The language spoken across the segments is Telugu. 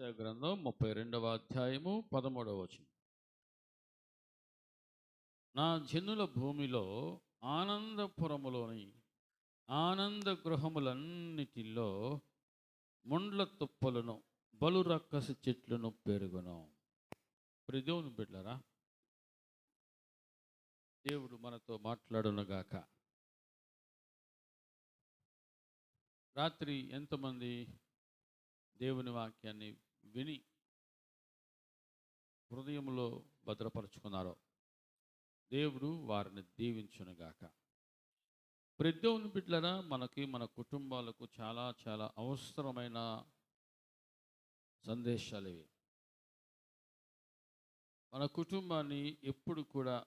యెషయా గ్రంథం 32వ అధ్యాయము 13వ వచనం. నా జనుల భూమిలో ఆనందపురములోని ఆనంద గృహములన్నిటిలో ముండ్ల తుప్పలను బలు రక్కసి చెట్లను పెరుగును. దేవుని బిడ్డలారా, దేవుడు మనతో మాట్లాడునుగాక. రాత్రి ఎంతమంది దేవుని వాక్యాన్ని విని హృదయంలో భద్రపరుచుకున్నారో దేవుడు వారిని దీవించునుగాక. దేవుని బిడ్డలారా, మనకి మన కుటుంబాలకు చాలా చాలా అవసరమైన సందేశాలు ఇవి. మన కుటుంబాన్ని ఎప్పుడు కూడా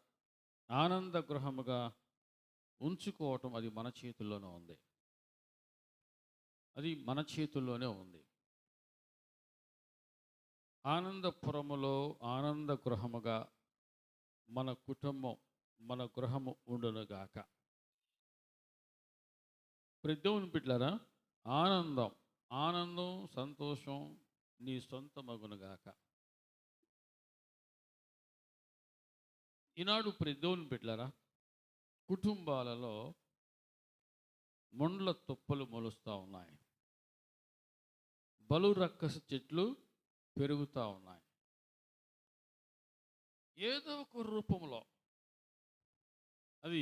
ఆనంద గృహముగా ఉంచుకోవటం అది మన చేతుల్లోనే ఉంది. అది మన చేతుల్లోనే ఉంది. ఆనందపురములో ఆనంద గృహముగా మన కుటుంబం, మన గృహము ఉండునుగాక. దేవుని బిడ్డలారా, ఆనందం సంతోషం నీ సొంతమగునుగాక. ఈనాడు దేవుని బిడ్డలారా, కుటుంబాలలో ముండ్ల తుప్పలు మొలుస్తూ ఉన్నాయి, బలు రక్కస చెట్లు పెరుగుతూ ఉన్నాయి. ఏదో ఒక రూపంలో అవి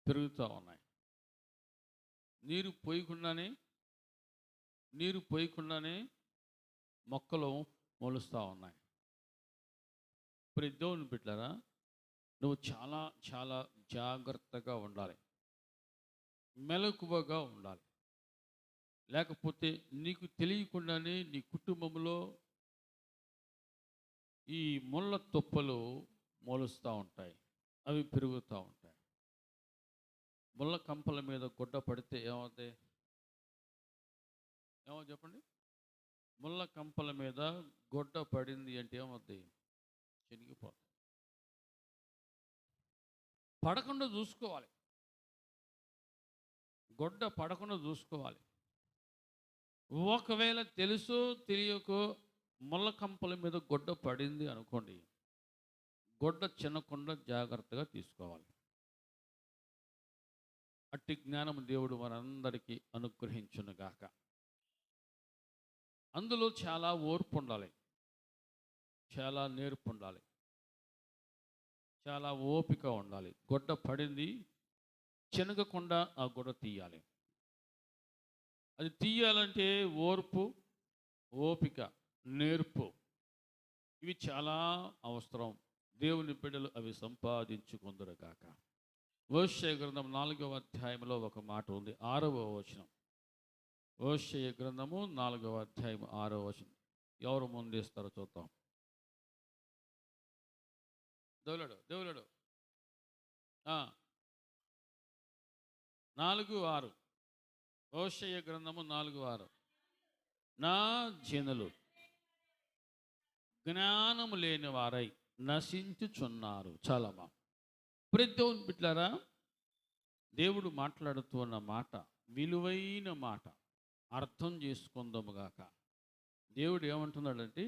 పెరుగుతూ ఉన్నాయి. నీరు పోయకుండానే మొక్కలు మొలుస్తూ ఉన్నాయి. దేవుని బిడ్డలారా, నువ్వు చాలా చాలా జాగ్రత్తగా ఉండాలి, మెలకువగా ఉండాలి. లేకపోతే నీకు తెలియకుండానే నీ కుటుంబంలో ఈ ముళ్ళ తుప్పలు మొలుస్తూ ఉంటాయి, అవి పెరుగుతూ ఉంటాయి. ముళ్ళ కంపల మీద గుడ్డ పడితే ఏమవుతాయి? ఏమో చెప్పండి. ముళ్ళ కంపల మీద గుడ్డ పడింది అంటే ఏమవుతాయి? చినిగిపోతాయి. పడకుండా చూసుకోవాలి, గొడ్డ పడకుండా చూసుకోవాలి. ఒకవేళ తెలుసో తెలియకో ముళ్ళ కంపల మీద గొడ్డ పడింది అనుకోండి, గొడ్డ చిన్నకుండా జాగ్రత్తగా తీసుకోవాలి. అట్టి జ్ఞానం దేవుడు మనందరికీ అనుగ్రహించునుగాక. అందులో చాలా ఓర్పు ఉండాలి, చాలా నేర్పు ఉండాలి, చాలా ఓపిక ఉండాలి. గొడ్డ పడింది, చినగకుండా ఆ గొడ్డ తీయాలి. అది తీయాలంటే ఓర్పు, ఓపిక, నేర్పు ఇవి చాలా అవసరం. దేవుని బిడ్డలు అవి సంపాదించుకుందురుగాక. యెషయా గ్రంథం 4వ అధ్యాయంలో ఒక మాట ఉంది, 6వ వచనం. యెషయా గ్రంథము 4వ అధ్యాయం 6వ వచనం. ఎవరు ముందేస్తారో చూద్దాం. దేవులడు 4:6. యెషయా గ్రంథము 4:6. నా జనులు జ్ఞానము లేని వారై నశించుచున్నారు. చాలా మా దేవుని బిడ్డలారా, దేవుడు మాట్లాడుతున్న మాట విలువైన మాట, అర్థం చేసుకుందాముగాక. దేవుడు ఏమంటున్నాడంటే,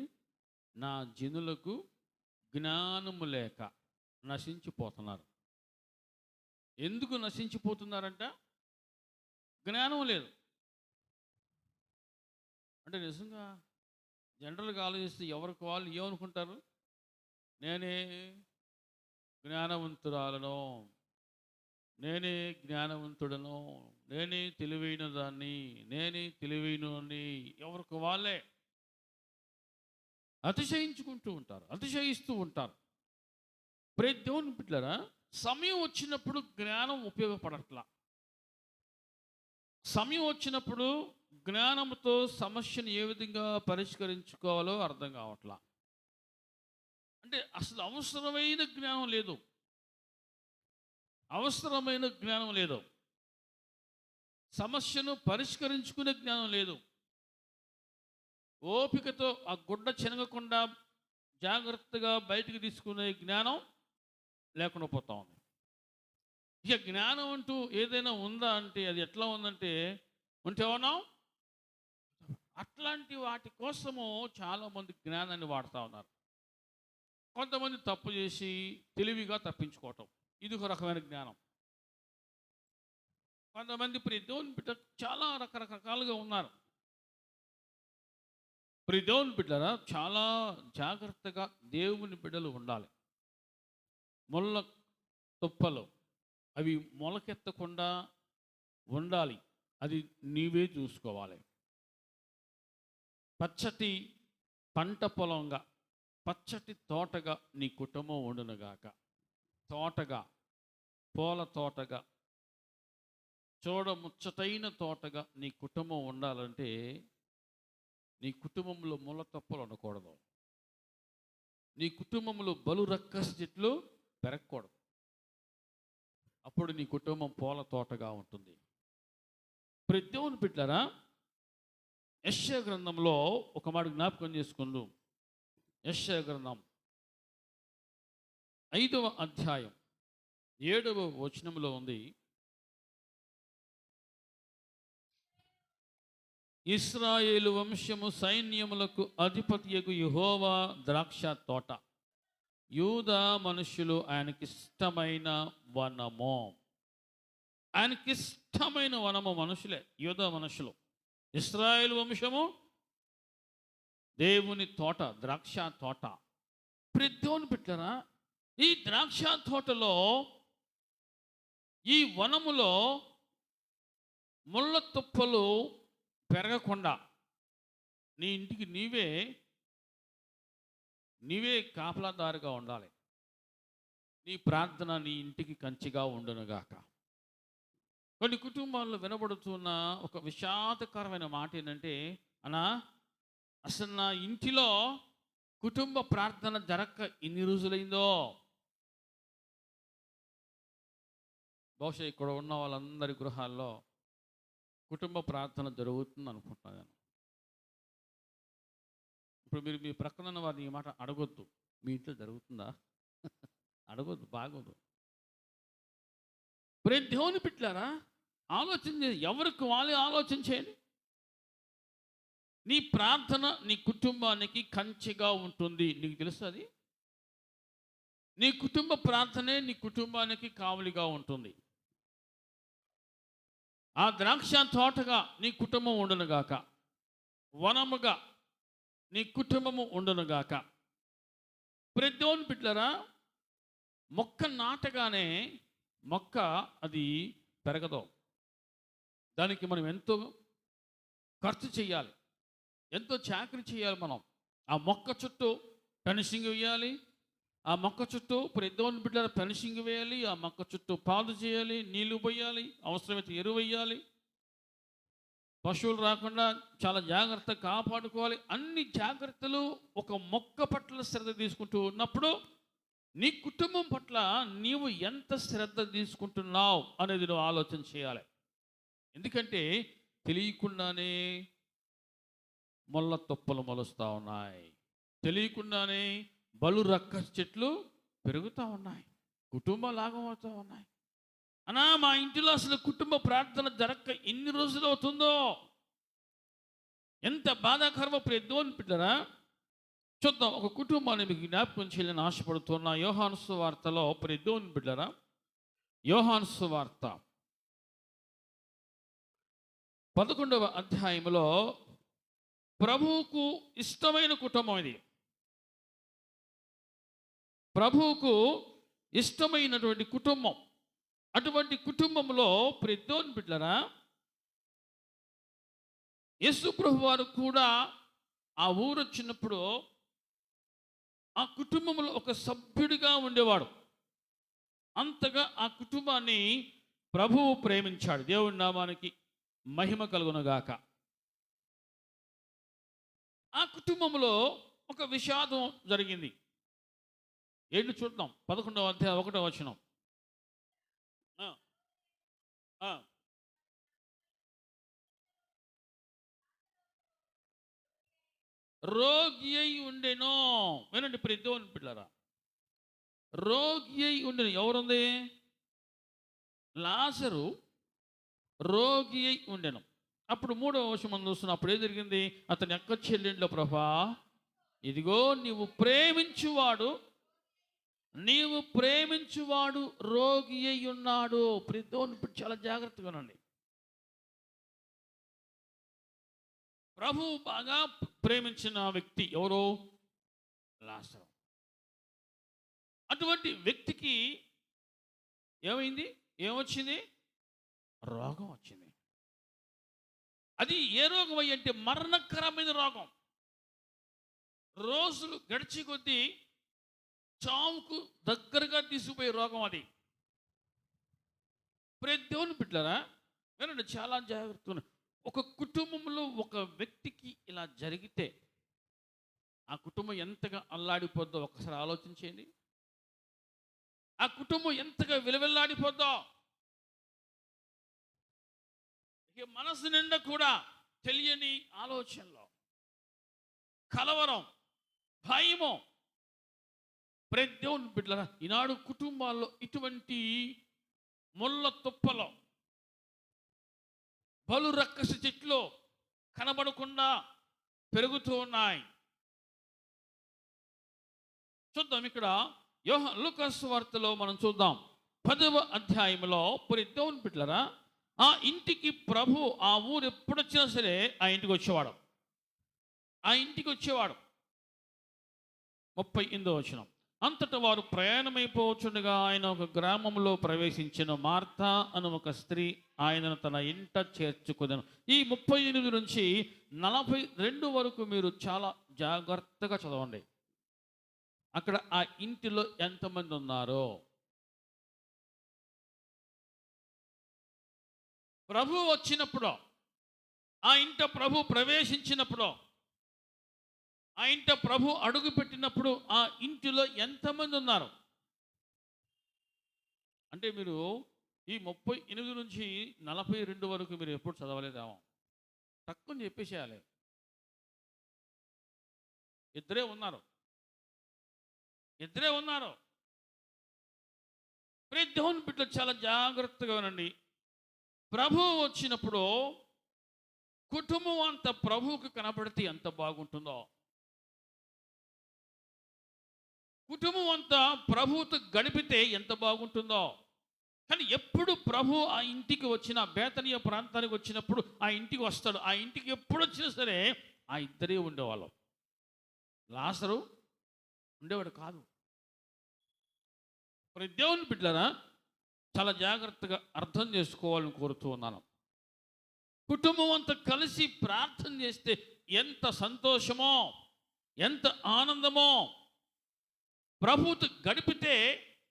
నా జనులకు జ్ఞానము లేక నశించిపోతున్నారు. ఎందుకు నశించిపోతున్నారంట? జ్ఞానం లేదు. అంటే నిజంగా జనరల్గా ఆలోచిస్తే ఎవరికి వాళ్ళు ఏమనుకుంటారు? నేనే జ్ఞానవంతురాలను, నేనే జ్ఞానవంతుడను, నేనే తెలివైన దాన్ని, నేనే తెలివైనని ఎవరికి వాళ్ళే అతిశయించుకుంటూ ఉంటారు, అతిశయిస్తూ ఉంటారు. దేవుని బిడ్డలారా, సమయం వచ్చినప్పుడు జ్ఞానం ఉపయోగపడట్లా. సమయం వచ్చినప్పుడు జ్ఞానంతో సమస్యను ఏ విధంగా పరిష్కరించుకోవాలో అర్థం కావట్లా. అంటే అసలు అవసరమైన జ్ఞానం లేదు, అవసరమైన జ్ఞానం లేదు. సమస్యను పరిష్కరించుకునే జ్ఞానం లేదు. ఓపికతో ఆ గుడ్డ చినగకుండా జాగ్రత్తగా బయటికి తీసుకునే జ్ఞానం లేకుండా పోతా ఉంది. ఇక జ్ఞానం అంటూ ఏదైనా ఉందా అంటే అది ఎట్లా ఉందంటే, ఉంటే ఏమన్నాం, అట్లాంటి వాటి కోసము చాలామంది జ్ఞానాన్ని వాడుతూ ఉన్నారు. కొంతమంది తప్పు చేసి తెలివిగా తప్పించుకోవటం, ఇది ఒక రకమైన జ్ఞానం. కొంతమంది దేవుని బిడ్డ చాలా రకరకాలుగా ఉన్నారు. దేవుని బిడ్డరా చాలా జాగ్రత్తగా దేవుని బిడ్డలు ఉండాలి. ముళ్ళ తుప్పలు అవి మొలకెత్తకుండా ఉండాలి, అది నీవే చూసుకోవాలి. పచ్చటి పంట పొలంగా, పచ్చటి తోటగా నీ కుటుంబం ఉండునుగాక. తోటగా, పూల తోటగా, చూడముచ్చటైన తోటగా నీ కుటుంబం ఉండాలంటే నీ కుటుంబంలో ముళ్ళ తప్పలు ఉండకూడదు. నీ కుటుంబంలో బలు రక్కసి చెట్లు పెరగకూడదు. అప్పుడు నీ కుటుంబం పూల తోటగా ఉంటుంది. దేవుని బిడ్డలారా, యెషయా గ్రంథంలో ఒక మాట జ్ఞాపకం చేసుకుందు. యెషయా గ్రంథం 5వ అధ్యాయం 7వ వచనంలో ఉంది, ఇశ్రాయేలు వంశము సైన్యములకు అధిపతియగు యెహోవా ద్రాక్ష తోట, యూదా మనుషులు ఆయనకిష్టమైన వనము. ఆయనకిష్టమైన వనము మనుషులే, యూదా మనుషులు. ఇశ్రాయేలు వంశము దేవుని తోట, ద్రాక్ష తోట. దేవుని బిడ్డలారా, ఈ ద్రాక్ష తోటలో, ఈ వనములో ముళ్ళ తుప్పలు పెరగకుండా నీ ఇంటికి నీవే కాపలాదారుగా ఉండాలి. నీ ప్రార్థన నీ ఇంటికి కంచిగా ఉండునుగాక. కొన్ని కుటుంబాల్లో వినబడుతున్న ఒక విషాదకరమైన మాట ఏంటంటే, అసలు నా ఇంటిలో కుటుంబ ప్రార్థన జరక్క ఎన్ని రోజులైందో. బహుశా ఇక్కడ ఉన్న వాళ్ళందరి గృహాల్లో కుటుంబ ప్రార్థన జరుగుతుంది అనుకుంటున్నాను. ఇప్పుడు మీరు మీ ప్రక్కన ఉన్న వారిని ఈ మాట అడగొద్దు, మీ ఇంట్లో జరుగుతుందా అడగొద్దు, బాగోదు. దేవుని బిడ్డలారా, ఆలోచన చేయండి, ఎవరికి వాళ్ళే ఆలోచన చేయండి. నీ ప్రార్థన నీ కుటుంబానికి కంచెగా ఉంటుంది. నీకు తెలుస్తుంది, నీ కుటుంబ ప్రార్థనే నీ కుటుంబానికి కావలిగా ఉంటుంది. ఆ ద్రాక్ష తోటగా నీ కుటుంబం ఉండునుగాక, వనముగా నీ కుటుంబము ఉండునుగాక. దేవుని బిడ్డలారా, మొక్క నాటగానే మొక్క అది పెరగదు. దానికి మనం ఎంతో ఖర్చు చేయాలి, ఎంతో చాకరీ చేయాలి. మనం ఆ మొక్క చుట్టూ ఫెన్సింగ్ వేయాలి, ఆ మొక్క చుట్టూ దేవుని బిడ్డల ఫెన్సింగ్ వేయాలి, ఆ మొక్క చుట్టూ పాదు చేయాలి, నీళ్లు పోయాలి, అవసరమైతే ఎరువు వేయాలి, పశువులు రాకుండా చాలా జాగ్రత్తగా కాపాడుకోవాలి. అన్ని జాగ్రత్తలు ఒక మొక్క పట్ల శ్రద్ధ తీసుకుంటూ ఉన్నప్పుడు నీ కుటుంబం పట్ల నీవు ఎంత శ్రద్ధ తీసుకుంటున్నావు అనేది నువ్వు ఆలోచన చేయాలి. ఎందుకంటే తెలియకుండానే ముళ్ళ తుప్పలు మొలుస్తూ ఉన్నాయి, తెలియకుండానే బలు రక్క చెట్లు పెరుగుతూ ఉన్నాయి, కుటుంబం లాగమవుతూ ఉన్నాయి. మా ఇంటిలో అసలు కుటుంబ ప్రార్థన జరక్క ఎన్ని రోజులు అవుతుందో. ఎంత బాధాకరమో దేవుని బిడ్డలారా. చూద్దాం, ఒక కుటుంబాన్ని మీకు జ్ఞాపకం చేయాలని ఆశపడుతున్న యోహాను సువార్తలో దేవుని బిడ్డలారా, యోహాను సువార్త 11వ అధ్యాయంలో ప్రభువుకు ఇష్టమైన కుటుంబం ఇది. ప్రభువుకు ఇష్టమైనటువంటి కుటుంబం. అటువంటి కుటుంబంలో దేవుని బిడ్డలారా, యేసు ప్రభు వారు కూడా ఆ ఊరు వచ్చినప్పుడు ఆ కుటుంబంలో ఒక సభ్యుడిగా ఉండేవాడు. అంతగా ఆ కుటుంబాన్ని ప్రభువు ప్రేమించాడు. దేవుని నామానికి మహిమ కలుగునుగాక. ఆ కుటుంబంలో ఒక విషాదం జరిగింది. ఏంటి చూద్దాం, 11వ అధ్యాయం 1వ వచనం. రోగి అయి ఉండెను. వినండి దేవుని బిడ్డలారా, రోగి అయి ఉండెను. ఎవరుంది? లాజరు రోగి అయి ఉండెను. అప్పుడు 3వ వచనం మనం చూస్తున్నాం. అప్పుడు ఏం జరిగింది? అతని అక్క చెల్లెండ్ల ప్రభా, ఇదిగో నీవు ప్రేమించువాడు రోగి అయి ఉన్నాడు. ఇప్పుడు చాలా జాగ్రత్తగా ఉండండి. ప్రభు బాగా ప్రేమించిన వ్యక్తి ఎవరు? లాజరు. అటువంటి వ్యక్తికి ఏమైంది? ఏమొచ్చింది? రోగం వచ్చింది. అది ఏ రోగం అయ్యి అంటే మరణకరమైన రోగం. రోజులు గడిచి కొద్దీ చావుకు దగ్గరగా తీసుకుపోయే రోగం అది. దేవుని బిడ్డలారా వినండి, చాలా జాగ్రత్తగా. ఒక కుటుంబంలో ఒక వ్యక్తికి ఇలా జరిగితే ఆ కుటుంబం ఎంతగా అల్లాడిపోద్దో ఒకసారి ఆలోచించేయండి. ఆ కుటుంబం ఎంతగా విలువెల్లాడిపోద్దో. ఇక మనసు నిండా కూడా తెలియని ఆలోచనలో కలవరం, భయము. దేవుని బిడ్డలారా, ఈనాడు కుటుంబాల్లో ఇటువంటి ముళ్ళ తుప్పలో, బలు రక్కసి చెట్లు కనబడకుండా పెరుగుతూ ఉన్నాయి. చూద్దాం ఇక్కడ లూకాసు వార్తలో మనం చూద్దాం. 10వ అధ్యాయంలో దేవుని బిడ్డలారా, ఆ ఇంటికి ప్రభు ఆ ఊరు ఎప్పుడొచ్చినా సరే ఆ ఇంటికి వచ్చేవాడు. 38వ వచనం. అంతటా వారు ప్రయాణమైపోవచ్చుండగా ఆయన ఒక గ్రామంలో ప్రవేశించిన. మార్తా అను ఒక స్త్రీ ఆయనను తన ఇంట చేర్చుకున్నాను. ఈ 38 నుంచి 42 వరకు మీరు చాలా జాగ్రత్తగా చదవండి. అక్కడ ఆ ఇంటిలో ఎంతమంది ఉన్నారో, ప్రభు వచ్చినప్పుడు, ఆ ఇంట ప్రభు ప్రవేశించినప్పుడు, ఆ ఇంట ప్రభు అడుగు పెట్టినప్పుడు ఆ ఇంటిలో ఎంతమంది ఉన్నారు అంటే మీరు ఈ 38 నుంచి 42 వరకు మీరు ఎప్పుడు చదవలేదేమో, తక్కువ చెప్పేసేయాలి. ఇద్దరే ఉన్నారు. దేవుని బిడ్డలు చాలా జాగ్రత్తగా ఉండండి. ప్రభు వచ్చినప్పుడు కుటుంబం అంతా ప్రభువుకు కనబడితే ఎంత బాగుంటుందో, కుటుంబం అంతా ప్రభువుతో గడిపితే ఎంత బాగుంటుందో. కానీ ఎప్పుడు ప్రభు ఆ ఇంటికి వచ్చిన, బేతనీయ ప్రాంతానికి వచ్చినప్పుడు ఆ ఇంటికి వస్తాడు. ఆ ఇంటికి ఎప్పుడు వచ్చినా సరే ఆ ఇద్దరే ఉండేవాళ్ళం. లాజరు ఉండేవాడు కాదు. దేవుని బిడ్డలారా, చాలా జాగ్రత్తగా అర్థం చేసుకోవాలని కోరుతూ ఉన్నాను. కుటుంబం అంతా కలిసి ప్రార్థన చేస్తే ఎంత సంతోషమో, ఎంత ఆనందమో, ప్రభువుతో గడిపితే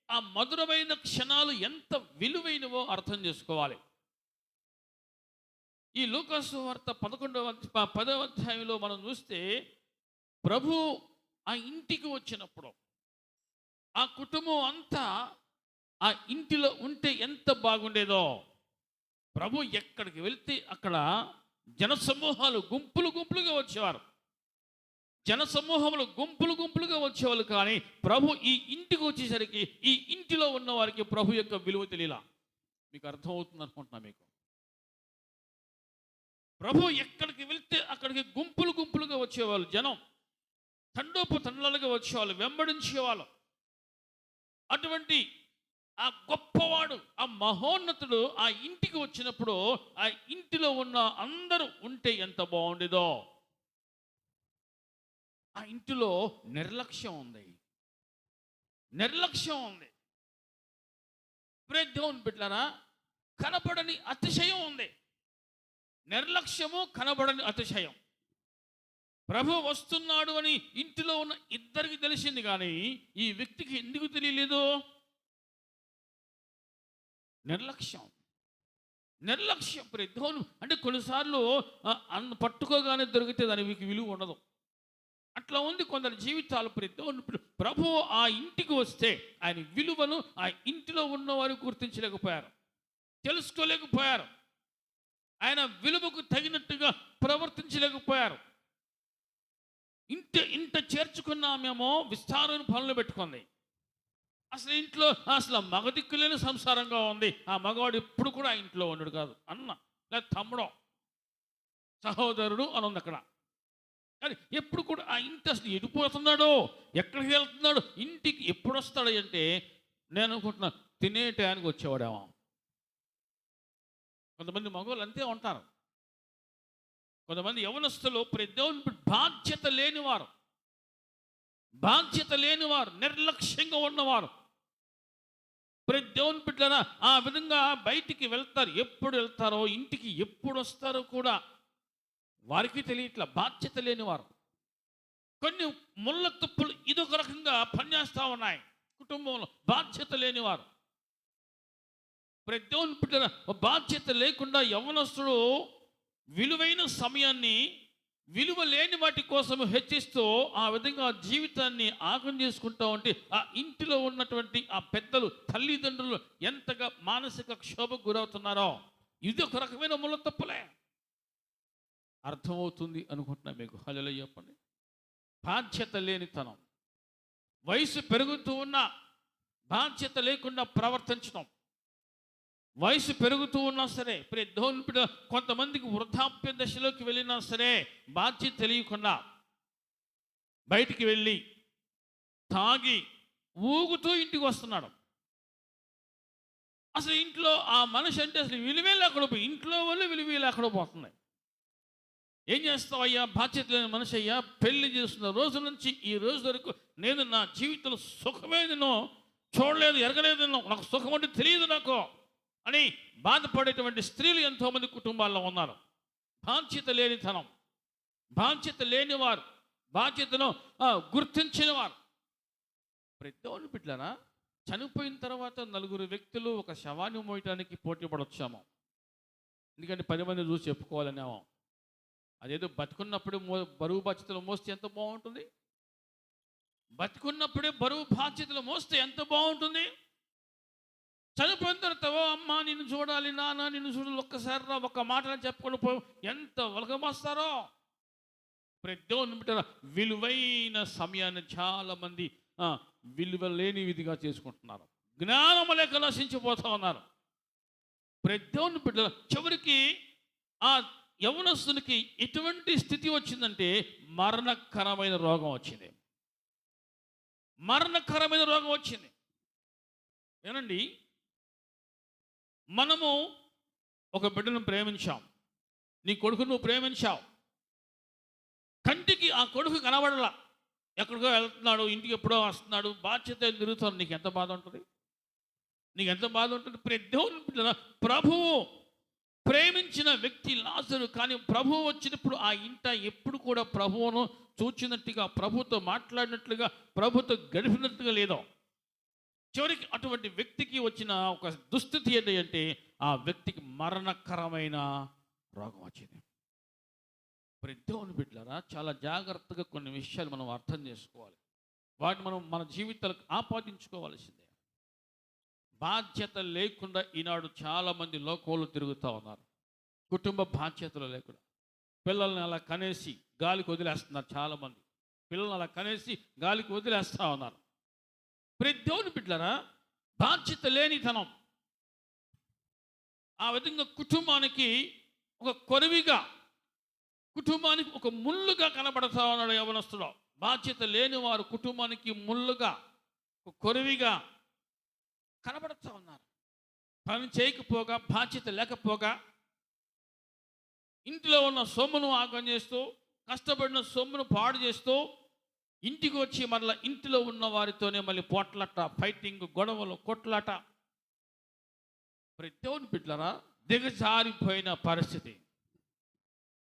ఆ మధురమైన క్షణాలు ఎంత విలువైనవో అర్థం చేసుకోవాలి. ఈ లూకాసు వార్త 10వ అధ్యాయంలో మనం చూస్తే ప్రభు ఆ ఇంటికి వచ్చినప్పుడు ఆ కుటుంబం అంతా ఆ ఇంటిలో ఉంటే ఎంత బాగుండేదో. ప్రభు ఎక్కడికి వెళ్తే అక్కడ జనసమూహాలు గుంపులుగా వచ్చేవారు. జనసమూహములు గుంపులుగా వచ్చేవాళ్ళు. కానీ ప్రభు ఈ ఇంటికి వచ్చేసరికి ఈ ఇంటిలో ఉన్న వారికి ప్రభు యొక్క విలువ తెలియలా. మీకు అర్థమవుతుంది అనుకుంటున్నా. మీకు ప్రభు ఎక్కడికి వెళ్తే అక్కడికి గుంపులుగా వచ్చేవాళ్ళు. జనం తండోపతండాలుగా వచ్చేవాళ్ళు, వెంబడించేవాళ్ళు. అటువంటి ఆ గొప్పవాడు, ఆ మహోన్నతుడు ఆ ఇంటికి వచ్చినప్పుడు ఆ ఇంటిలో ఉన్న అందరూ ఉంటే ఎంత బాగుండేదో. ఆ ఇంటిలో నిర్లక్ష్యం ఉంది. దేవుని బిడ్డలారా, కనబడని అతిశయం ఉంది. నిర్లక్ష్యము, కనబడని అతిశయం. ప్రభు వస్తున్నాడు అని ఇంటిలో ఉన్న ఇద్దరికి తెలిసింది, కానీ ఈ వ్యక్తికి ఎందుకు తెలియలేదు? నిర్లక్ష్యం. దేవుని అంటే కొన్నిసార్లు పట్టుకోగానే దొరికితే దానికి విలువ ఉండదు. అట్లా ఉంది కొందరి జీవితాలు. ప్రభు ఆ ఇంటికి వస్తే ఆయన విలువను ఆ ఇంటిలో ఉన్నవారు గుర్తించలేకపోయారు, తెలుసుకోలేకపోయారు. ఆయన విలువకు తగినట్టుగా ప్రవర్తించలేకపోయారు. ఇంట చేర్చుకున్నామేమో విస్తారమైన పనులు పెట్టుకుంది. అసలు ఇంట్లో మగదిక్కులేని సంసారంగా ఉంది. ఆ మగవాడు ఎప్పుడు కూడా ఆ ఇంట్లో ఉండడు కాదు, అన్న లేదా తమ్ముడో సహోదరుడు అని ఉంది అక్కడ. కానీ ఎప్పుడు కూడా ఆ ఇంటి అసలు ఎడిపోతున్నాడో, ఎక్కడికి వెళ్తున్నాడు, ఇంటికి ఎప్పుడు వస్తాడు అంటే నేను అనుకుంటున్నాను తినే టయానికి వచ్చేవాడేమో. కొంతమంది మగవాళ్ళు అంతే ఉంటారు. కొంతమంది యవనస్తులు దేవుని బాధ్యత లేనివారు, నిర్లక్ష్యంగా ఉన్నవారు, దేవుని బిడ్డలారా ఆ విధంగా బయటికి వెళ్తారు. ఎప్పుడు వెళ్తారో, ఇంటికి ఎప్పుడు వస్తారో కూడా వారికి తెలియట్లా. బాధ్యత లేనివారు. కొన్ని ముళ్ళ తుప్పులు ఇదొక రకంగా పనిచేస్తూ ఉన్నాయి కుటుంబంలో. బాధ్యత లేనివారు, దేవుని బిడ్డలారా బాధ్యత లేకుండా యవనస్తుడు విలువైన సమయాన్ని విలువ లేని వాటి కోసం హెచ్చిస్తూ ఆ విధంగా జీవితాన్ని ఆగం చేసుకుంటూ ఉంటే ఆ ఇంటిలో ఉన్నటువంటి ఆ పెద్దలు, తల్లిదండ్రులు ఎంతగా మానసిక క్షోభకు గురవుతున్నారో ఇది ఒక రకమైన ముళ్ళ తప్పులే. అర్థమవుతుంది అనుకుంటున్నా మీకు. హల్లెలూయా చెప్పండి. బాధ్యత లేనితనం, వయసు పెరుగుతూ ఉన్న బాధ్యత లేకుండా ప్రవర్తించడం, వయసు పెరుగుతూ ఉన్నా సరే, దేవుని బిడ్డ కొంతమందికి వృద్ధాప్య దశలోకి వెళ్ళినా సరే బాధ్యత తెలియకుండా బయటికి వెళ్ళి తాగి ఊగుతూ ఇంటికి వస్తున్నాడు. అసలు ఇంట్లో ఆ మనిషి అంటే అసలు విలువే లేకుండా పోయి, ఇంట్లో వాళ్ళు విలువే లేకుండా పోతున్నాయి. ఏం చేస్తావు అయ్యా, బాధ్యత లేని మనిషి అయ్యా, పెళ్లి చేస్తున్న రోజు నుంచి ఈ రోజు వరకు నేను నా జీవితంలో సుఖమే నేను చూడలేదు, ఎరగలేదు, నాకు సుఖం అంటే తెలియదు నాకు అని బాధపడేటువంటి స్త్రీలు ఎంతోమంది కుటుంబాల్లో ఉన్నారు. బాధ్యత లేనితనం, బాధ్యత లేనివారు, బాధ్యతను గుర్తించినవారు. దేవుని బిడ్డలారా చనిపోయిన తర్వాత 4 వ్యక్తులు ఒక శవాన్ని మోయటానికి పోటీ పడొచ్చాము. ఎందుకంటే 10 మంది చూసి చెప్పుకోవాలనేమో. అదేదో బతుకున్నప్పుడే బరువు బాధ్యతలు మోస్తే ఎంత బాగుంటుంది. బతుకున్నప్పుడే బరువు బాధ్యతలు మోస్తే ఎంత బాగుంటుంది. చనిపోయిన తర్వాత ఓ అమ్మ నిన్ను చూడాలి, నాన్న నిన్ను చూడాలి, ఒక్కసారి రా, ఒక్క మాటని చెప్పుకొని పో, ఎంత వలగమోస్తారో. దేవుని బిడ్డలారా విలువైన సమయాన్ని చాలామంది విలువ లేని విధిగా చేసుకుంటున్నారు. జ్ఞానం లేక నశించిపోతూ ఉన్నారు. దేవుని బిడ్డలారా చివరికి ఆ యవనస్తునికి ఎటువంటి స్థితి వచ్చిందంటే మరణకరమైన రోగం వచ్చింది. మరణకరమైన రోగం వచ్చింది. ఏనండి, మనము ఒక బిడ్డను ప్రేమించాం, నీ కొడుకు నువ్వు ప్రేమించావు, కంటికి ఆ కొడుకు కనబడలా, ఎక్కడికో వెళ్తున్నాడు, ఇంటికి ఎప్పుడో వస్తున్నాడు, బాధ్యత తిరుగుతాడు, నీకు ఎంత బాధ ఉంటుంది, నీకు ఎంత బాధ ఉంటుంది. దేవుని బిడ్డలారా ప్రభువు ప్రేమించిన వ్యక్తి లాజరు, కానీ ప్రభువు వచ్చినప్పుడు ఆ ఇంట ఎప్పుడు కూడా ప్రభువును చూచినట్టుగా, ప్రభుతో మాట్లాడినట్లుగా, ప్రభుతో గడిపినట్టుగా లేదో. చివరికి అటువంటి వ్యక్తికి వచ్చిన ఒక దుస్థితి ఏంటంటే ఆ వ్యక్తికి మరణకరమైన రోగం వచ్చింది. దేవుని బిడ్డలారా చాలా జాగ్రత్తగా కొన్ని విషయాలు మనం అర్థం చేసుకోవాలి. వాటిని మనం మన జీవితాలకు ఆపాదించుకోవాల్సిందే. బాధ్యత లేకుండా ఈనాడు చాలామంది లోకంలో తిరుగుతూ ఉన్నారు. కుటుంబ బాధ్యతలు లేకుండా పిల్లల్ని అలా కనేసి గాలికి వదిలేస్తున్నారు. చాలామంది పిల్లల్ని అలా కనేసి గాలికి వదిలేస్తూ ఉన్నారు. దేవుని బిడ్డలారా బాధ్యత లేనితనం ఆ విధంగా కుటుంబానికి ఒక కొరివిగా, కుటుంబానికి ఒక ముళ్ళుగా కనబడతా ఉన్నాడు యవనస్తుడు. బాధ్యత లేని వారు కుటుంబానికి ముళ్ళుగా, ఒక కొరివిగా కనబడుతూ ఉన్నారు. పని చేయకపోగా, బాధ్యత లేకపోగా, ఇంట్లో ఉన్న సొమ్మును ఆగం చేస్తూ, కష్టపడిన సొమ్మును పాడు చేస్తూ, ఇంటికి వచ్చి మరలా ఇంటిలో ఉన్న వారితోనే మళ్ళీ పోట్లాట, ఫైటింగ్, గొడవలు, కొట్లాట. దేవుని బిడ్డలారా దిగజారిపోయిన పరిస్థితి,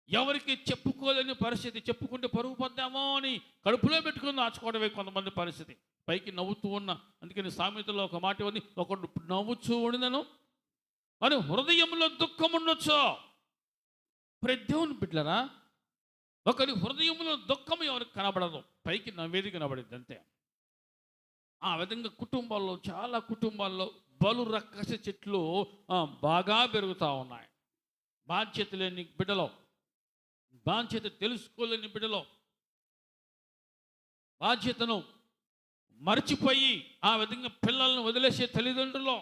ఎవరికి చెప్పుకోలేని పరిస్థితి. చెప్పుకుంటే పరుగు పొద్దామో అని కడుపులో పెట్టుకుని దాచుకోవడమే కొంతమంది పరిస్థితి. పైకి నవ్వుతూ ఉన్న, అందుకని సామెతలో ఒక మాట ఉంది, ఒకడు నవ్వుచూ ఉండినను అని హృదయంలో దుఃఖం ఉండొచ్చు. దేవుని బిడ్డలారా ఒకరి హృదయంలో దుఃఖం ఎవరికి కనబడదు, పైకి నవ్వేది కనబడింది అంతే. ఆ విధంగా కుటుంబాల్లో, చాలా కుటుంబాల్లో బలు రక్కస చెట్లు బాగా పెరుగుతూ ఉన్నాయి. బాధ్యత లేని బిడ్డలో, బాధ్యత తెలుసుకోలేని బిడ్డలో, బాధ్యతను మర్చిపోయి ఆ విధంగా పిల్లలను వదిలేసే తల్లిదండ్రులు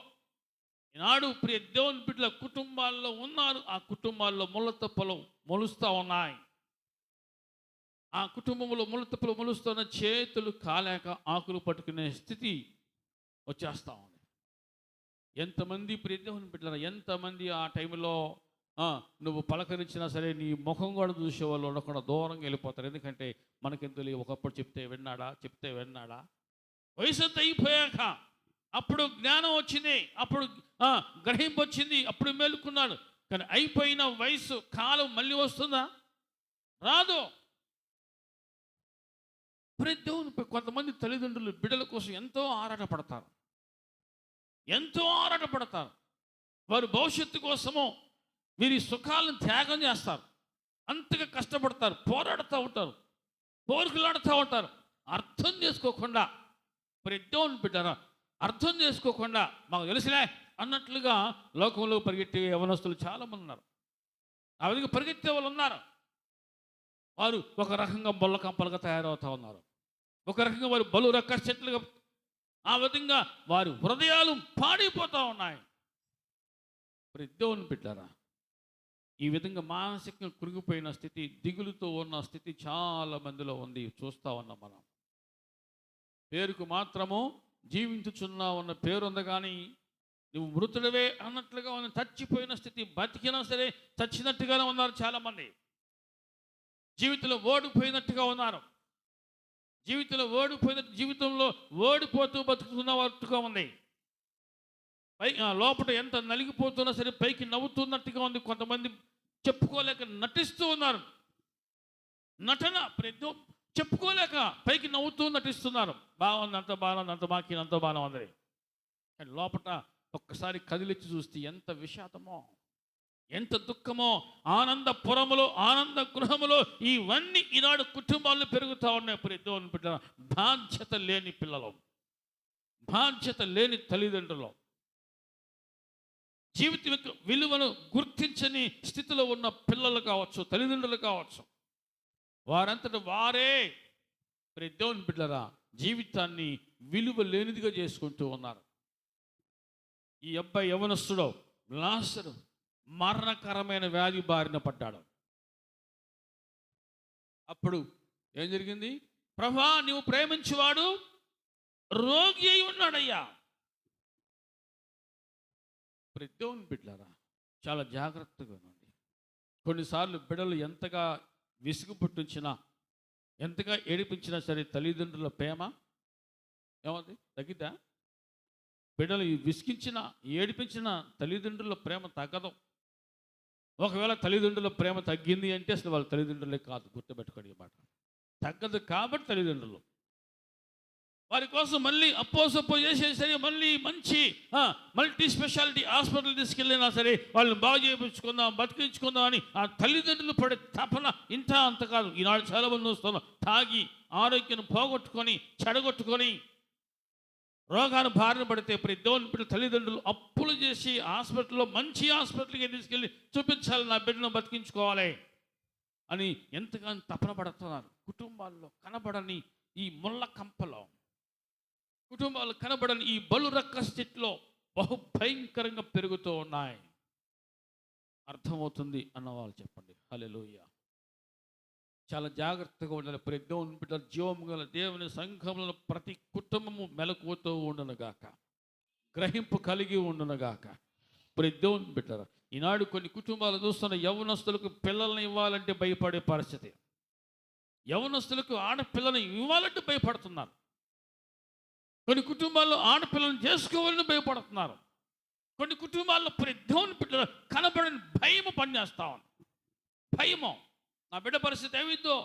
ఈనాడు దేవుని బిడ్డల కుటుంబాల్లో ఉన్నారు. ఆ కుటుంబాల్లో ముళ్ళ తప్పలు మొలుస్తూ ఉన్నాయి. ఆ కుటుంబంలో ముళ్ళతుప్పులు మొలుస్తున్న చేతులు కాలేక ఆకులు పట్టుకునే స్థితి వచ్చేస్తూ ఉంది. ఎంతమంది ప్రియదేవుని బిడ్డలారా, ఎంతమంది ఆ టైంలో నువ్వు పలకరించినా సరే నీ ముఖం కూడా చూసే వాళ్ళు ఉండకుండా దూరంగా వెళ్ళిపోతారు. ఎందుకంటే మనకెందుకు ఒకప్పుడు చెప్తే విన్నాడా. వయసు అంతా అయిపోయాక అప్పుడు జ్ఞానం వచ్చింది, అప్పుడు గ్రహింపు వచ్చింది, అప్పుడు మేలుకున్నాడు. కానీ అయిపోయిన వయసు కాలం మళ్ళీ వస్తుందా? రాదు. దేవుని కొంతమంది తల్లిదండ్రులు బిడ్డల కోసం ఎంతో ఆరాటపడతారు. వారి భవిష్యత్తు కోసము వీరి సుఖాలను త్యాగం చేస్తారు. అంతగా కష్టపడతారు, పోరాడుతూ ఉంటారు, కోరికలాడుతూ ఉంటారు. అర్థం చేసుకోకుండా దేవుని బిడ్డరా, అర్థం చేసుకోకుండా మాకు తెలుసులే అన్నట్లుగా లోకంలో పరిగెట్టే యవనస్తులు చాలామంది ఉన్నారు. ఆ విధంగా పరిగెత్తే వాళ్ళు ఉన్నారు. వారు ఒక రకంగా బొల్ల కంపలుగా తయారవుతూ ఉన్నారు. ఒక రకంగా వారు బలు రక్క చెట్లుగా, ఆ విధంగా వారి హృదయాలు పాడైపోతూ ఉన్నాయి. దేవుని బిడ్డరా, ఈ విధంగా మానసికంగా కురిగిపోయిన స్థితి, దిగులుతో ఉన్న స్థితి చాలా మందిలో ఉంది. చూస్తూ ఉన్నాం మనం. పేరుకు మాత్రము జీవించుచున్నా ఉన్న పేరు ఉంది, కానీ నువ్వు మృతుడవే అన్నట్లుగా ఉన్న చచ్చిపోయిన స్థితి. బతికినా సరే చచ్చినట్టుగానే ఉన్నారు చాలామంది. జీవితంలో ఓడిపోయినట్టుగా ఉన్నారు. జీవితంలో ఓడిపోతూ బతుకుతున్న వాటుగా ఉంది. లోపల ఎంత నలిగిపోతున్నా సరే పైకి నవ్వుతున్నట్టుగా ఉంది. కొంతమంది చెప్పుకోలేక నటిస్తూ ఉన్నారు. నటన చెప్పుకోలేక పైకి నవ్వుతూ నటిస్తున్నారు. బాగుంది, అంత బాగుంది, అంత బాకీ, అంత బాగుంది. కానీ లోపల ఒక్కసారి కదిలిచ్చి చూస్తే ఎంత విషాదమో, ఎంత దుఃఖమో. ఆనందపురములో, ఆనంద గృహములో ఇవన్నీ ఈనాడు కుటుంబాలు పెరుగుతూ ఉన్నాయి. దేవుని బిడ్డల, బాధ్యత లేని పిల్లలు, బాధ్యత లేని తల్లిదండ్రులు, జీవితం యొక్క విలువను గుర్తించని స్థితిలో ఉన్న పిల్లలు కావచ్చు, తల్లిదండ్రులు కావచ్చు, వారంతట వారే దేవుని బిడ్డరా జీవితాన్ని విలువ లేనిదిగా చేసుకుంటూ ఉన్నారు. ఈ అబ్బాయి యవనస్తుడు లాజరు మరణకరమైన వ్యాధి బారిన పడ్డాడు. అప్పుడు ఏం జరిగింది? ప్రభువా, నీవు ప్రేమించేవాడు రోగి అయి ఉన్నాడయ్యా. దేవుని బిడ్డలారా, చాలా జాగ్రత్తగా ఉండండి. కొన్నిసార్లు బిడ్డలు ఎంతగా విసుగు పుట్టించినా, ఎంతగా ఏడిపించినా సరే తల్లిదండ్రుల ప్రేమ ఏమవుతుంది? తగ్గిద్దా? బిడ్డలు విసిగించిన, ఏడిపించిన తల్లిదండ్రుల ప్రేమ తగ్గదు. ఒకవేళ తల్లిదండ్రుల ప్రేమ తగ్గింది అంటే అసలు వాళ్ళ తల్లిదండ్రులే కాదు. గుర్తుపెట్టుకోండి ఈ మాట. తగ్గదు కాబట్టి తల్లిదండ్రులు వారి కోసం మళ్ళీ అప్పో చేసేసరి మళ్ళీ మంచి మల్టీ స్పెషాలిటీ హాస్పిటల్ తీసుకెళ్ళినా సరే వాళ్ళని బాగు చేయించుకుందాం, బతికించుకుందాం అని ఆ తల్లిదండ్రులు పడే తపన ఇంత అంత కాదు. ఈనాడు చాలామంది వస్తున్నాం, తాగి ఆరోగ్యాన్ని పోగొట్టుకొని చెడగొట్టుకొని రోగాలు బారిన పడితే దేవుని బిడ్డ తల్లిదండ్రులు అప్పులు చేసి హాస్పిటల్లో మంచి హాస్పిటల్కి తీసుకెళ్ళి చూపించాలి, నా బిడ్డను బతికించుకోవాలి అని ఎంతగానో తపన పడుతున్నారు. కుటుంబాల్లో కనబడని ఈ ముళ్ళ కంపలో, కుటుంబాలు కనబడని ఈ బలు రక్క స్థితిలో బహు భయంకరంగా పెరుగుతూ ఉన్నాయి. అర్థమవుతుంది అన్నవాళ్ళు చెప్పండి హల్లెలూయా. చాలా జాగ్రత్తగా ఉండాలి. దేవుని బిడ్డ జీవము గల దేవుని సంఘములను ప్రతి కుటుంబము మెలకువతో ఉండునుగాక, గ్రహింపు కలిగి ఉండునుగాక. దేవుని బిడ్డరా, ఈనాడు కొన్ని కుటుంబాలు చూస్తున్న యవనస్తులకు పిల్లల్ని ఇవ్వాలంటే భయపడే పరిస్థితి. యవనస్తులకు ఆడపిల్లని ఇవ్వాలంటే భయపడుతున్నారు. కొన్ని కుటుంబాల్లో ఆడపిల్లను చేసుకోవాలని భయపడుతున్నారు. కొన్ని కుటుంబాల్లో దేవుని బిడ్డలు కనబడని భయము పనిచేస్తా ఉంది. భయము, నా బిడ్డ పరిస్థితి ఏమిద్దో,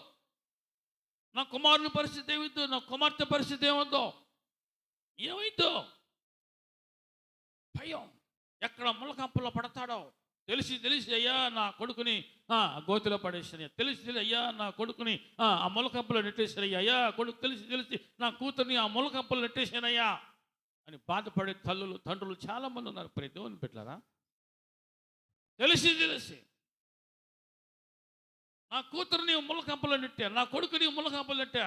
నా కుమారుని పరిస్థితి ఏమిద్దో, నా కుమార్తె పరిస్థితి ఏమవుద్దో, ఏమైద్దో భయం. ఎక్కడ ముళ్ళకంపలో పడతాడో తెలిసి అయ్యా నా కొడుకుని గోతిలో పడేసాను, తెలిసి అయ్యా నా కొడుకుని ఆ ముళ్ళకంపలో నెట్టేశానయ్యా, అయ్యా కొడుకు తెలిసి నా కూతుర్ని ఆ ముళ్ళకంపలో నెట్టేశానయ్యా అని బాధపడే తల్లులు తండ్రులు చాలామంది ఉన్నారు. దేవుని బిడ్డలారా, తెలిసి నా కూతురుని ముళ్ళకంపలో నెట్టా, నా కొడుకుని ముళ్ళకంపలో నెట్టా.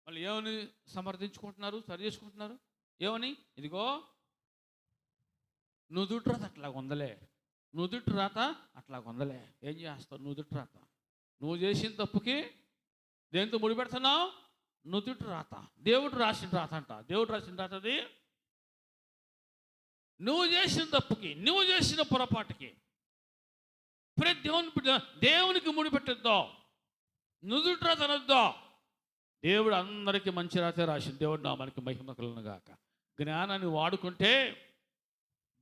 మళ్ళీ ఏమని సమర్థించుకుంటున్నారు, సరి చేసుకుంటున్నారు? ఏమని? ఇదిగో నుదుట్రది అట్లా ఉందలే, నుదుటి రాత అట్లా కొందలే. ఏం చేస్తావు? నుదుటి రాత. నువ్వు చేసిన తప్పుకి దేంతో ముడిపెడుతున్నావు? నుదుటి రాత. దేవుడు రాసిన రాత అంట. దేవుడు రాసిన రాత అది. నువ్వు చేసిన తప్పుకి, నువ్వు చేసిన పొరపాటుకి ప్రతి దేవునికి ముడిపెట్టద్దో, నుదుటి రాత అనొద్దో. దేవుడు అందరికీ మంచి రాతే రాసిన దేవుడు నామానికి మహిమ కలుగును గాక. జ్ఞానాన్ని వాడుకుంటే,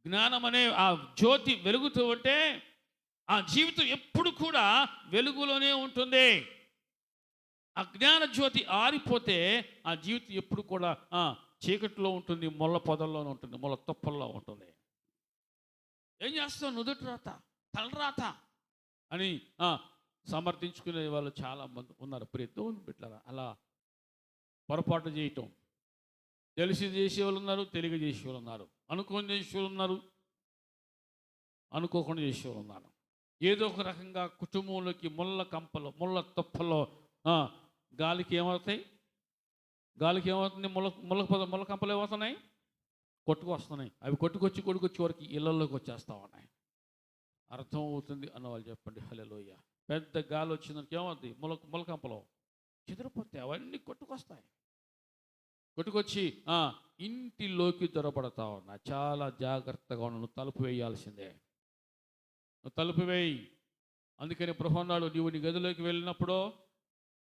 జ్ఞానం అనే ఆ జ్యోతి వెలుగుతూ ఉంటే ఆ జీవితం ఎప్పుడు కూడా వెలుగులోనే ఉంటుంది. ఆ జ్ఞాన జ్యోతి ఆరిపోతే ఆ జీవితం ఎప్పుడు కూడా చీకటిలో ఉంటుంది, ముళ్ళ పొదల్లోనే ఉంటుంది, ముళ్ళ తుప్పల్లో ఉంటుంది. ఏం చేస్తావు? నుదుటి రాత, తలరాత అని సమర్థించుకునే వాళ్ళు చాలామంది ఉన్నారు. దేవుని బిడ్డలారా, అలా పొరపాటు చేయటం తెలిసి చేసేవాళ్ళు ఉన్నారు, తెలియ చేసేవాళ్ళు ఉన్నారు, అనుకోని చేసేవాళ్ళు ఉన్నారు, అనుకోకుండా చేసేవాళ్ళు ఉన్నారు. ఏదో ఒక రకంగా కుటుంబంలోకి ముళ్ళ కంపలు, ముళ్ళ తుప్పల్లో గాలికి ఏమవుతాయి? గాలికి ఏమవుతుంది? ముళ్ళ కంపలు ఏమవుతున్నాయి? కొట్టుకొస్తున్నాయి. అవి కొట్టుకొచ్చి వరకు ఇళ్ళల్లోకి వచ్చేస్తా ఉన్నాయి. అర్థం అవుతుంది అన్నవాళ్ళు చెప్పండి హల్లెలూయా. పెద్ద గాలి వచ్చిందానికి ఏమవుతుంది? ముళ్ళ కంపలు చెదిరిపోతాయి, అవన్నీ కొట్టుకొస్తాయి. కొట్టుకొచ్చి ఇంటిలోకి దొరపడతా ఉన్నా. చాలా జాగ్రత్తగా ఉన్నాను. తలుపు వేయాల్సిందే, నువ్వు తలుపు వేయి. అందుకని ప్రభు అన్నాడు, నీవు నీ గదిలోకి వెళ్ళినప్పుడు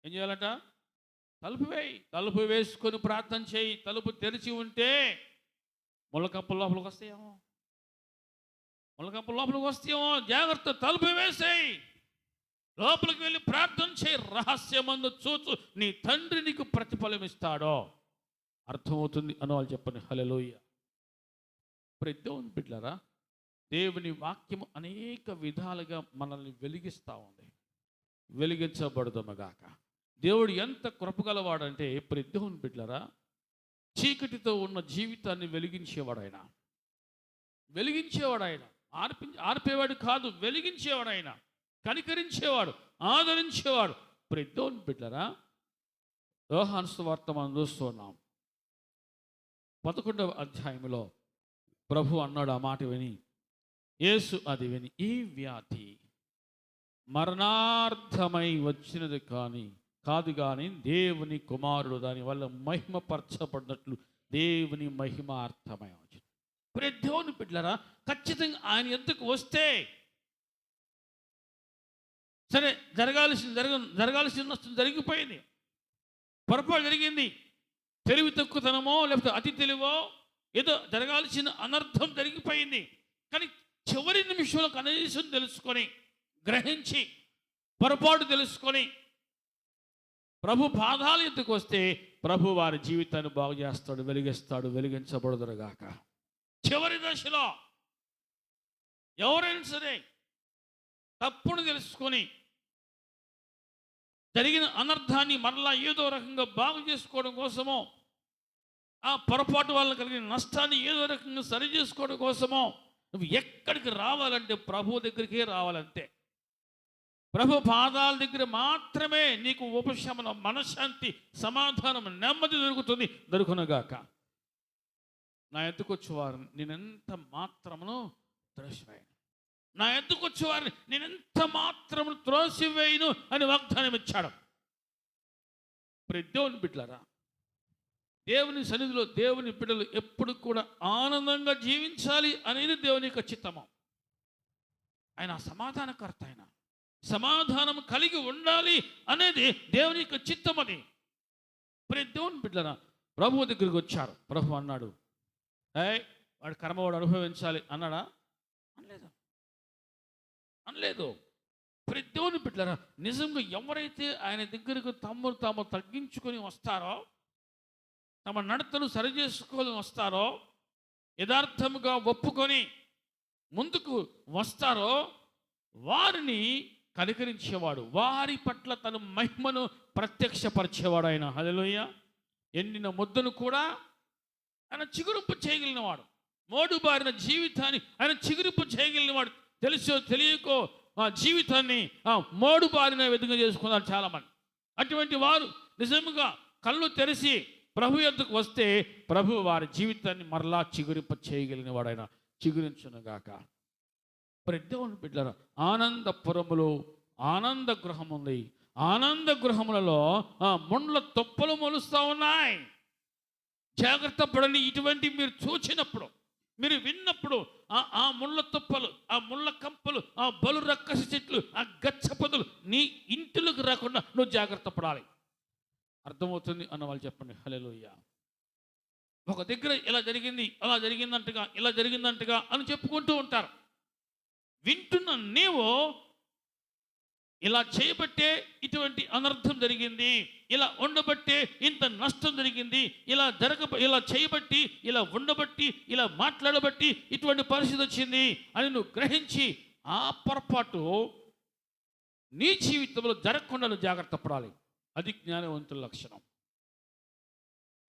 ఏం చేయాలంట? తలుపు వేయి. తలుపు వేసుకొని ప్రార్థన చేయి. తలుపు తెరిచి ఉంటే ముళ్ళకంపల లోపలికి వస్తాయేమో, ముళ్ళకంపల లోపలికి వస్తాయేమో. జాగ్రత్త, తలుపు వేసేయి. లోపలికి వెళ్ళి ప్రార్థన చేయి. రహస్యమందు చూచు నీ తండ్రి నీకు ప్రతిఫలం ఇస్తాడో. అర్థమవుతుంది అన్నవాళ్ళు చెప్పండి హల్లెలూయా. దేవుని బిడ్డలారా, దేవుని వాక్యము అనేక విధాలుగా మనల్ని వెలిగిస్తూ ఉంది. వెలిగించబడదుమగాక. దేవుడు ఎంత కృపగలవాడంటే దేవుని బిడ్డలారా, చీకటితో ఉన్న జీవితాన్ని వెలిగించేవాడాయన. వెలిగించేవాడాయన. ఆర్పేవాడు కాదు, వెలిగించేవాడాయన. కనికరించేవాడు, ఆదరించేవాడు. దేవుని బిడ్డలారా, యోహాను సువార్త మనం చూస్తున్నాం. 11వ అధ్యాయంలో ప్రభు అన్నాడు ఆ మాట విని, యేసు అది విని, ఈ వ్యాధి మరణార్థమై వచ్చినది కాదు కానీ దేవుని కుమారుడు దానివల్ల మహిమపరచబడినట్లు దేవుని మహిమార్థమై వచ్చింది. దేవుని బిడ్డలారా, ఖచ్చితంగా ఆయన ఎద్దుకు వస్తే సరే, జరగాల్సిన నష్టం జరిగిపోయింది, పొరపాటు జరిగింది. తెలివి తక్కువతనమో లేకపోతే అతి తెలివో ఏదో జరగాల్సిన అనర్థం జరిగిపోయింది. కానీ చివరి నిమిషంలో కనీసం తెలుసుకొని, గ్రహించి, పొరపాటు తెలుసుకొని ప్రభు పాదాల ఎత్తుకు వస్తే ప్రభు వారి జీవితాన్ని బాగు చేస్తాడు, వెలిగిస్తాడు. వెలిగించబడదురుగాక. చివరి దశలో ఎవరైనా సరే తప్పును తెలుసుకొని జరిగిన అనర్థాన్ని మరలా ఏదో రకంగా బాగు చేసుకోవడం కోసమో, ఆ పొరపాటు వల్ల కలిగిన నష్టాన్ని ఏదో రకంగా సరి చేసుకోవడం కోసమో నువ్వు ఎక్కడికి రావాలంటే ప్రభు దగ్గరికే రావాలంతే. ప్రభు పాదాల దగ్గర మాత్రమే నీకు ఉపశమనం, మనశ్శాంతి, సమాధానం, నెమ్మది దొరుకునుగాక. నా ఎద్దుకొచ్చేవారిని నేనెంత మాత్రమును త్రోసివేయను, నా ఎద్దుకొచ్చేవారిని నేనెంత మాత్రమును త్రోసివేయను అని వాగ్దానం ఇచ్చాడు. దేవుని బిడ్డలారా, దేవుని సన్నిధిలో దేవుని బిడ్డలు ఎప్పుడు కూడా ఆనందంగా జీవించాలి అనేది దేవుని యొక్క చిత్తము. ఆయన సమాధానకర్త, ఆయన సమాధానం కలిగి ఉండాలి అనేది దేవుని యొక్క చిత్తం. అది దేవుని బిడ్డలారా, ప్రభు దగ్గరికి వచ్చారు. ప్రభు అన్నాడు, వాడు కర్మవాడు అనుభవించాలి అన్నాడా? అనలేదు. దేవుని బిడ్డలారా, నిజంగా ఎవరైతే ఆయన దగ్గరకు తాము తగ్గించుకొని వస్తారో, తమ నడతను సరిచేసుకొని వస్తారో, యథార్థముగా ఒప్పుకొని ముందుకు వస్తారో వారిని కనికరించేవాడు, వారి పట్ల తన మహిమను ప్రత్యక్షపరిచేవాడు ఆయన. హల్లెలూయా. ఎండిన ముద్దను కూడా ఆయన చిగురింపు చేయగలిగినవాడు. మోడు బారిన జీవితాన్ని ఆయన చిగురింపు చేయగలిగినవాడు. తెలుసో తెలియకో ఆ జీవితాన్ని మోడు బారిన విధంగా చేసుకున్నారు చాలామంది. అటువంటి వారు నిజంగా కళ్ళు తెరిచి ప్రభు యొద్దకు వస్తే ప్రభు వారి జీవితాన్ని మరలా చిగురింప చేయగలిగినవాడు ఆయన. చిగురించునుగాక. దేవుని బిడ్డలారా, ఆనందపురములో ఆనంద గృహం ఉంది. ఆనంద గృహములలో ముండ్ల తొప్పలు మొలుస్తూ ఉన్నాయి. జాగ్రత్త పడని. ఇటువంటి మీరు చూచినప్పుడు, మీరు విన్నప్పుడు ఆ ముళ్ళ తుప్పలు, ఆ ముళ్ళ కంపలు, ఆ బలు రక్కస చెట్లు, ఆ గచ్చ పొదలు నీ ఇంటిలోకి రాకుండా నువ్వు జాగ్రత్త పడాలి. అర్థమవుతుంది అన్న వాళ్ళు చెప్పండి హల్లెలూయా. ఒక దగ్గర ఇలా జరిగింది, అలా జరిగిందంటగా, ఇలా జరిగిందంటగా అని చెప్పుకుంటూ ఉంటారు. వింటున్న నీవు ఇలా చేయబట్టే ఇటువంటి అనర్థం జరిగింది, ఇలా ఉండబట్టే ఇంత నష్టం జరిగింది, ఇలా చేయబట్టి, ఇలా ఉండబట్టి, ఇలా మాట్లాడబట్టి ఇటువంటి పరిస్థితి వచ్చింది అని నువ్వు గ్రహించి ఆ పొరపాటు నీ జీవితంలో జరగకుండా నువ్వు జాగ్రత్త పడాలి. అది జ్ఞానవంతుల లక్షణం.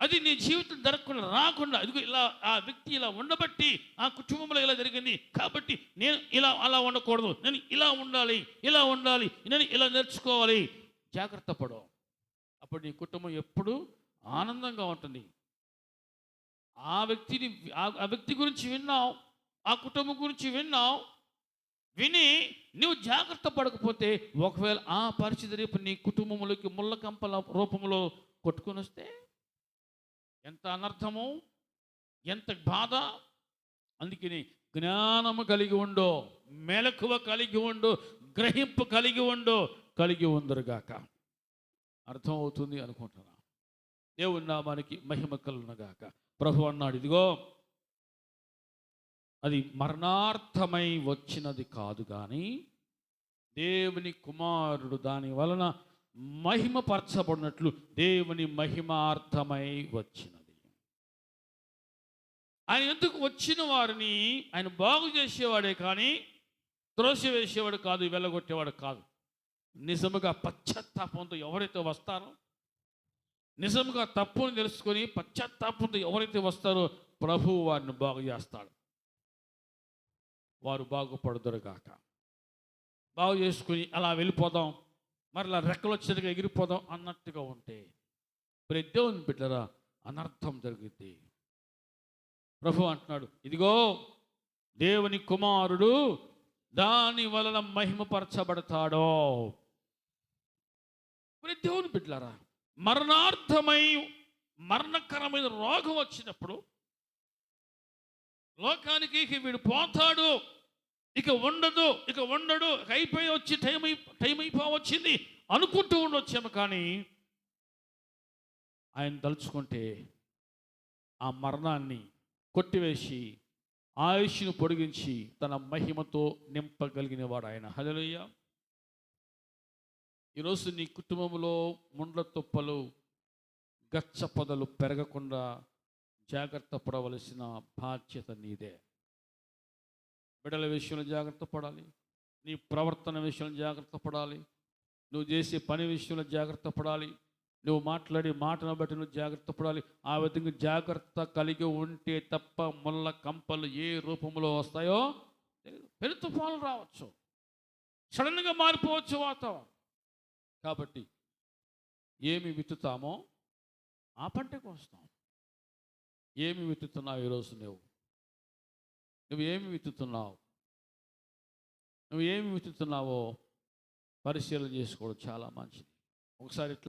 అది నీ జీవితం జరగకుండా రాకుండా, ఇదిగో ఇలా ఆ వ్యక్తి ఇలా ఉండబట్టి ఆ కుటుంబంలో ఇలా జరిగింది కాబట్టి నేను అలా ఉండకూడదు, నేను ఇలా ఉండాలి, నేను ఇలా నేర్చుకోవాలి. జాగ్రత్త పడు. అప్పుడు నీ కుటుంబం ఎప్పుడూ ఆనందంగా ఉంటుంది. ఆ వ్యక్తి గురించి విన్నావు, ఆ కుటుంబం గురించి విని నువ్వు జాగ్రత్త పడకపోతే ఒకవేళ ఆ పరిస్థితి రేపు నీ కుటుంబంలోకి ముళ్ళ కంపల రూపంలో కొట్టుకొని వస్తే ఎంత అనర్థము, ఎంత బాధ. అందుకని జ్ఞానము కలిగి ఉండు, మెలకువ కలిగి ఉండు, గ్రహింపు కలిగి ఉందరుగాక. అర్థం అవుతుంది అనుకుంటున్నా. దేవుని నామానికి మహిమ కలుగునుగాక. ప్రభు అన్నాడు, ఇదిగో అది మరణార్థమై వచ్చినది కాదు కానీ దేవుని కుమారుడు దాని వలన మహిమపరచబడినట్లు దేవుని మహిమార్థమై వచ్చినది. ఆయన ఎందుకు వచ్చిన వారిని ఆయన బాగు చేసేవాడే కానీ త్రోసివేసేవాడు కాదు, వెళ్ళగొట్టేవాడు కాదు. నిజముగా పశ్చాత్తాపంతో ఎవరైతే వస్తారో, నిజముగా తప్పును తెలుసుకొని పశ్చాత్తాపంతో ఎవరైతే వస్తారో ప్రభువు వారిని బాగు చేస్తాడు. వారు బాగుపడుదురుగాక. బాగు చేసుకుని అలా వెళ్ళిపోదాం, మరలా రెక్కలు వచ్చేదిగా ఎగిరిపోదాం అన్నట్టుగా ఉంటే దేవుని బిడ్డరా అనర్థం జరుగుద్ది. ప్రభు అంటున్నాడు, ఇదిగో దేవుని కుమారుడు దాని వలన మహిమపరచబడతాడో. దేవుని బిడ్డలారా, మరణకరమైన రోగం వచ్చినప్పుడు లోకానికి వీడు పోతాడు, ఇక ఉండడు, అయిపోయి వచ్చి టైం అయిపోవచ్చింది అనుకుంటూ ఉండొచ్చాము. కానీ ఆయన తలుచుకుంటే ఆ మరణాన్ని కొట్టివేసి ఆయుష్ను పొడిగించి తన మహిమతో నింపగలిగిన వాడు ఆయన. హల్లెలూయా. ఈరోజు నీ కుటుంబంలో ముండ్ల తుప్పలు, గచ్చ పొదలు పెరగకుండా జాగ్రత్త పడవలసిన బాధ్యత నీదే. బిడ్డల విషయంలో జాగ్రత్త పడాలి, నీ ప్రవర్తన విషయంలో జాగ్రత్త పడాలి, నువ్వు చేసే పని విషయంలో జాగ్రత్త పడాలి, నువ్వు మాట్లాడే మాటను బట్టి నువ్వు జాగ్రత్త పడాలి. ఆ విధంగా జాగ్రత్త కలిగి ఉంటే తప్ప ముళ్ళ కంపలు ఏ రూపంలో వస్తాయో పెను తుఫాను రావచ్చు, సడన్గా మారిపోవచ్చు వాతావరణం. కాబట్టి ఏమి విత్తుతామో ఆ పంటకు వస్తాం. ఏమి విత్తుతున్నావు ఈరోజు? నువ్వు ఏమి విత్తుతున్నావో పరిశీలన చేసుకోవడం చాలా మంచిది. ఒకసారి